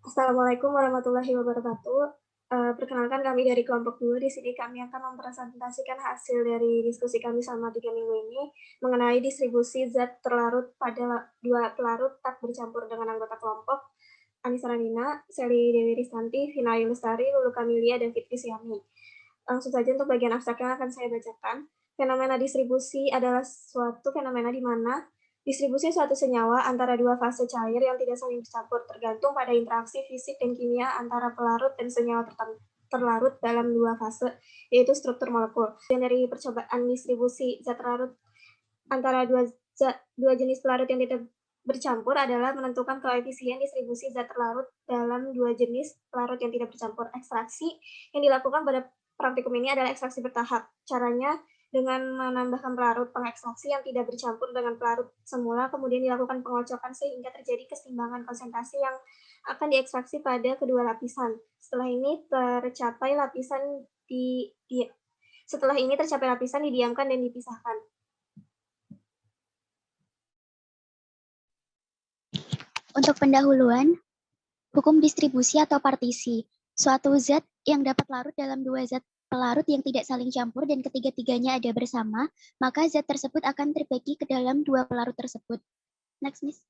Assalamualaikum warahmatullahi wabarakatuh. Perkenalkan kami dari kelompok 2. Di sini kami akan mempresentasikan hasil dari diskusi kami selama 3 minggu ini mengenai distribusi zat terlarut pada dua pelarut tak bercampur dengan anggota kelompok, Anissa Ranina, Sally Dewi Ristanti, Vina Ayu Lestari, Lulu Kamilia, dan Fitri Siami. Langsung saja untuk bagian abstrak yang akan saya bacakan. Fenomena distribusi adalah suatu fenomena di mana distribusi suatu senyawa antara dua fase cair yang tidak saling bercampur tergantung pada interaksi fisik dan kimia antara pelarut dan senyawa terlarut dalam dua fase, yaitu struktur molekul. Dan dari percobaan distribusi zat terlarut antara dua jenis pelarut yang tidak bercampur adalah menentukan koefisien distribusi zat terlarut dalam dua jenis pelarut yang tidak bercampur. Ekstraksi yang dilakukan pada praktikum ini adalah ekstraksi bertahap. Caranya dengan menambahkan pelarut pengekstraksi yang tidak bercampur dengan pelarut semula, kemudian dilakukan pengocokan sehingga terjadi keseimbangan konsentrasi yang akan diekstraksi pada kedua lapisan. Setelah ini tercapai lapisan didiamkan dan dipisahkan. Untuk pendahuluan, hukum distribusi atau partisi. Suatu zat yang dapat larut dalam dua zat pelarut yang tidak saling campur dan ketiga-tiganya ada bersama, maka zat tersebut akan terbagi ke dalam dua pelarut tersebut. Next, Miss.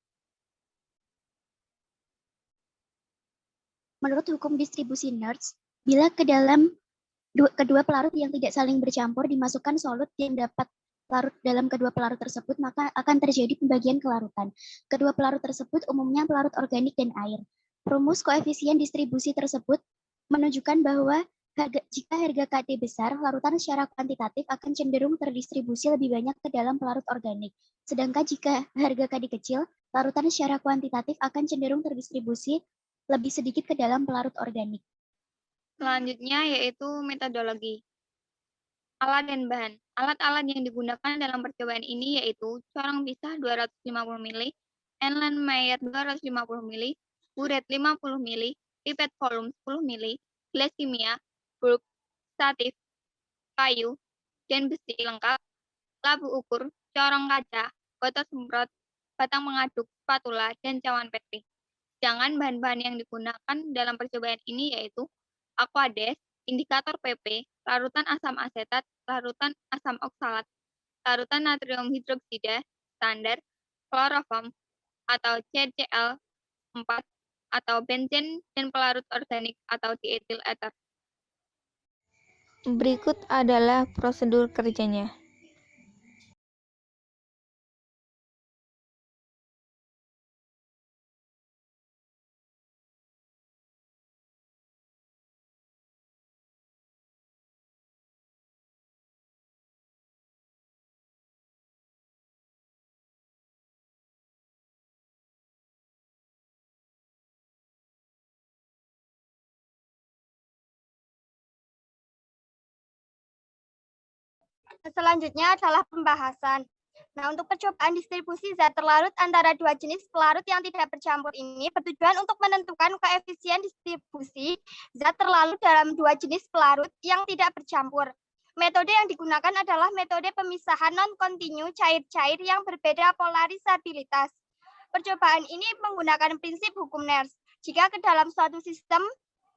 Menurut hukum distribusi Nernst, bila ke dalam kedua pelarut yang tidak saling bercampur dimasukkan solut yang dapat larut dalam kedua pelarut tersebut, maka akan terjadi pembagian kelarutan. Kedua pelarut tersebut umumnya pelarut organik dan air. Rumus koefisien distribusi tersebut menunjukkan bahwa jika harga KD besar, larutan secara kuantitatif akan cenderung terdistribusi lebih banyak ke dalam pelarut organik. Sedangkan jika harga KD kecil, larutan secara kuantitatif akan cenderung terdistribusi lebih sedikit ke dalam pelarut organik. Selanjutnya yaitu metodologi. Alat dan bahan. Alat-alat yang digunakan dalam percobaan ini yaitu corong pisah 250 ml, Erlenmeyer 250 ml, buret 50 ml, pipet volume 10 ml, gelas kimia, bulk, statif, kayu, dan besi lengkap, labu ukur, corong kaca, botol semprot, batang mengaduk, spatula, dan cawan Petri. Sedangkan bahan-bahan yang digunakan dalam percobaan ini yaitu aquades, indikator PP, larutan asam asetat, larutan asam oksalat, larutan natrium hidroksida, standar, kloroform atau CCl4 atau benzen dan pelarut organik atau diethil ether. Berikut adalah prosedur kerjanya. Selanjutnya adalah pembahasan. Nah, untuk percobaan distribusi zat terlarut antara dua jenis pelarut yang tidak bercampur ini bertujuan untuk menentukan koefisien distribusi zat terlarut dalam dua jenis pelarut yang tidak bercampur. Metode yang digunakan adalah metode pemisahan non-kontinu cair-cair yang berbeda polarisabilitas. Percobaan ini menggunakan prinsip hukum Nernst. Jika ke dalam suatu sistem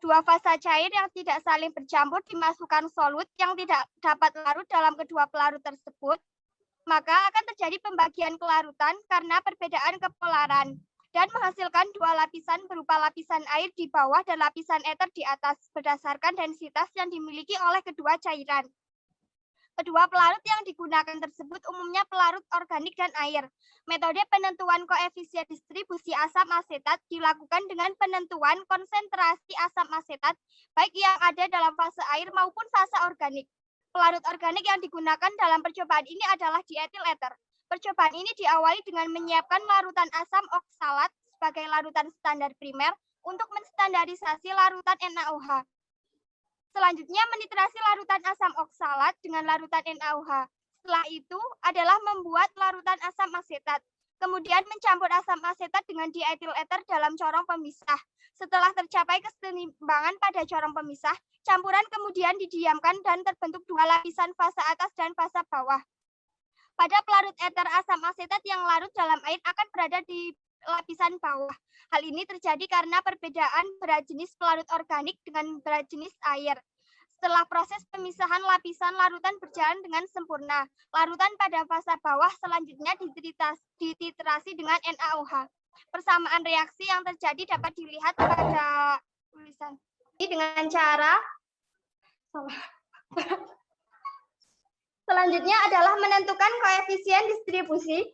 dua fasa cair yang tidak saling bercampur dimasukkan solut yang tidak dapat larut dalam kedua pelarut tersebut, maka akan terjadi pembagian kelarutan karena perbedaan kepolaran dan menghasilkan dua lapisan berupa lapisan air di bawah dan lapisan ether di atas berdasarkan densitas yang dimiliki oleh kedua cairan. Kedua pelarut yang digunakan tersebut umumnya pelarut organik dan air. Metode penentuan koefisien distribusi asam asetat dilakukan dengan penentuan konsentrasi asam asetat baik yang ada dalam fase air maupun fase organik. Pelarut organik yang digunakan dalam percobaan ini adalah diethil ether. Percobaan ini diawali dengan menyiapkan larutan asam oksalat sebagai larutan standar primer untuk menstandarisasi larutan NaOH. Selanjutnya menitrasi larutan asam oksalat dengan larutan NaOH. Setelah itu adalah membuat larutan asam asetat. Kemudian mencampur asam asetat dengan diethil ether dalam corong pemisah. Setelah tercapai keseimbangan pada corong pemisah, campuran kemudian didiamkan dan terbentuk dua lapisan fase atas dan fase bawah. Pada pelarut ether asam asetat yang larut dalam air akan berada di lapisan bawah. Hal ini terjadi karena perbedaan berat jenis pelarut organik dengan berat jenis air. Setelah proses pemisahan lapisan, larutan berjalan dengan sempurna. Larutan pada fase bawah selanjutnya dititrasi dengan NaOH. Persamaan reaksi yang terjadi dapat dilihat pada tulisan ini dengan cara selanjutnya adalah menentukan koefisien distribusi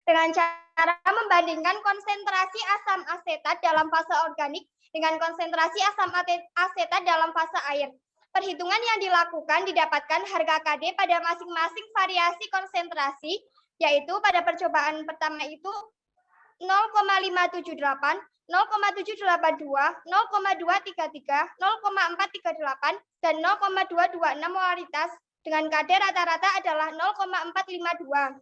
dengan cara membandingkan konsentrasi asam asetat dalam fase organik dengan konsentrasi asam asetat dalam fase air. Perhitungan yang dilakukan didapatkan harga KD pada masing-masing variasi konsentrasi, yaitu pada percobaan pertama itu 0,578, 0,782, 0,233, 0,438, dan 0,226 molaritas dengan KD rata-rata adalah 0,452.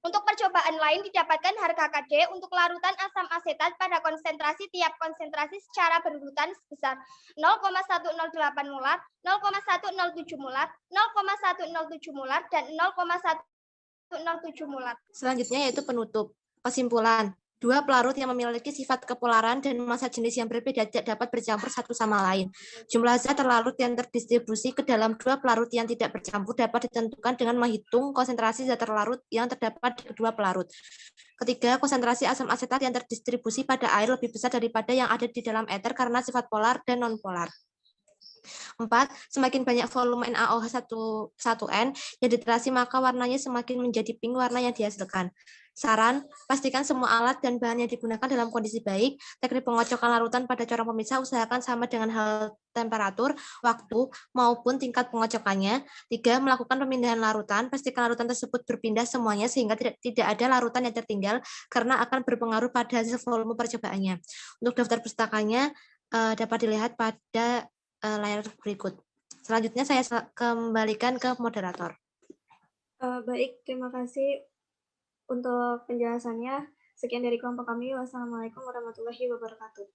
Untuk percobaan lain didapatkan harga KD untuk larutan asam asetat pada konsentrasi tiap konsentrasi secara berurutan sebesar 0,108 molar, 0,107 molar, 0,107 molar, dan 0,107 molar. Selanjutnya yaitu penutup. Kesimpulan. Dua pelarut yang memiliki sifat kepolaran dan massa jenis yang berbeda tidak dapat bercampur satu sama lain. Jumlah zat terlarut yang terdistribusi ke dalam dua pelarut yang tidak bercampur dapat ditentukan dengan menghitung konsentrasi zat terlarut yang terdapat di kedua pelarut. Ketiga, konsentrasi asam asetat yang terdistribusi pada air lebih besar daripada yang ada di dalam ether karena sifat polar dan non-polar. 4. Semakin banyak volume NaOH 1N yang diterasi, maka warnanya semakin menjadi pink warna yang dihasilkan. Saran, pastikan semua alat dan bahan yang digunakan dalam kondisi baik. Teknik pengocokan larutan pada corong pemisah usahakan sama dengan hal temperatur, waktu, maupun tingkat pengocokannya. 3. Melakukan pemindahan larutan. Pastikan larutan tersebut berpindah semuanya sehingga tidak ada larutan yang tertinggal karena akan berpengaruh pada hasil volume percobaannya. Untuk daftar pustakanya dapat dilihat pada layar berikut. Selanjutnya saya kembalikan ke moderator. Baik, terima kasih untuk penjelasannya. Sekian dari kelompok kami. Wassalamualaikum warahmatullahi wabarakatuh.